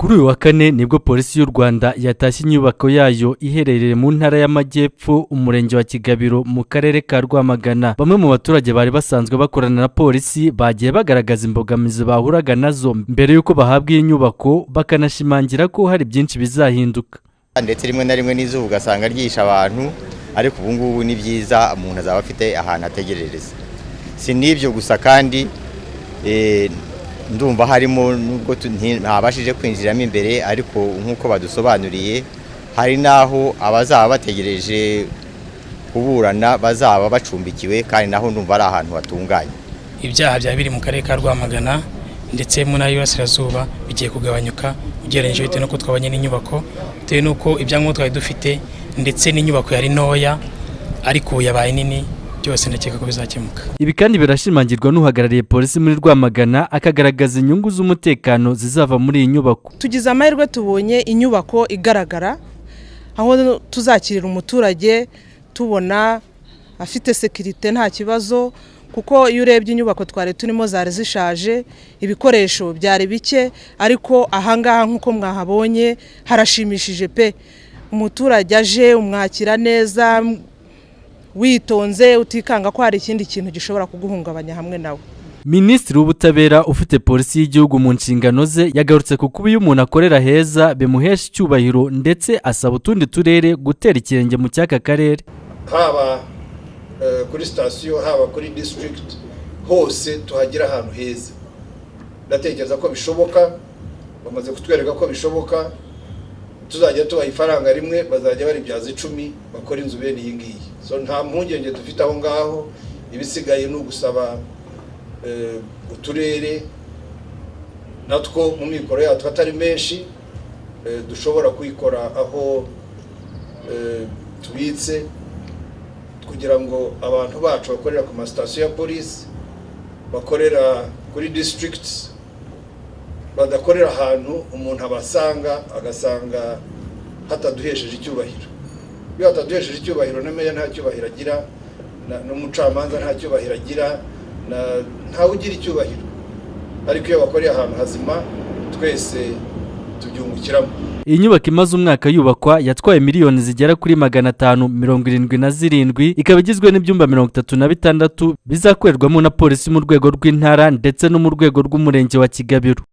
Kuri uyu wa kane nibwo polisi y'u Rwanda yatashye inyubako yayo iherereye mu ntara y'Amajyepfo umurenge wa Kigabiro mu karere ka Rwamagana. Bamwe mu baturage bari basanzwe bakorana na polisi bagiye bagaragaza imbogamizi bahuraga nazo mbere yuko bahabwa iyi nyubako, bakanashimangira ko hari byinshi bizahinduka. Ndetse rimwe na rimwe n'izuba ugasanga ryisha abantu, ariko ubu ngubu ni byiza umuntu azaba afite ahantu ategerereza. Si n'ibyo gusa kandi ndumva harimo nubwo ntabashije kwinjiramo imbere, ariko nk'uko badusobanuriye hari naho abazaba bategereje kuburana bazaba bacumbikiwe, kandi naho ndumva ari ahantu hatunganye. Ibyaha bya biri mu karere ka Rwamagana ndetse mu ntara y'Iburasirazuba bigiye kugabanyuka ugereranyije bitewe n'uko twabanye n'inyubako, bitewe n'uko ibyangombwa twari dufite ndetse n'inyubako yari ntoya ariko yabaye nini, byose ndakeka ko bizakemuka. Ibi kandi birashimangirwa n'uhagarariye polisi muri Rwamagana, akagaragaza inyungu z'umutekano zizava muri iyi nyubako. Tugize amahirwe tubonye inyubako igaragara aho tuzakirira umuturage tubona afite sekirite nta kibazo, kuko iyo urebye inyubako twari turimo zari zishaje, ibikoresho byari bike, ariko ahangaha nk'uko mwahabonye harashimishije pe. Umuturage aje umwakira neza witonze, utikanga ko hari ikindi kintu gishobora kuguhungabanya hamwe nawe. Minisitiri w'Ubutabera ufite polisi y'igihugu mu nshingano ze yagarutse ku kuba iyo umuntu akorera heza bimuhesha icyubahiro, ndetse asaba utundi turere gutera ikirenge mu cy'aka karere. Haba kuri sitasiyo, haba kuri district, hose tuhagira ahantu heza. Ndatekereza ko bishoboka, bamaze kutwereka ko bishoboka. Tuzajya tubaha ifaranga rimwe bazajya baribyaza 10 bakora inzu bene iyi ngiyi. So nta mpungenge dufite aho ngaho, ibisigaye no gusaba uturere natwo mu mikoro yacu atari menshi dushobora kuyikora aho tubitse, kugira ngo abantu bacu bakorera ku sitasiyo ya polisi, bakorera kuri districts, badakorera ahantu umuntu abasanga agasanga hataduhesheje icyubahiro. Iyo hataduhesheje icyubahiro, na meya nta cyubahiro agira, n'umucamanza nta cyubahiro agira, ntawe ugira icyubahiro. Ariko iyo bakoreye ahantu hazima, twese tubyungukiramo. Iyi nyubako imaze umwaka yubakwa yatwaye miliyoni zigera kuri 577, ikaba igizwe n'ibyumba 36 bizakorerwamo na polisi mu rwego rw'intara ndetse no mu rwego rw'umurenge wa Kigabiro.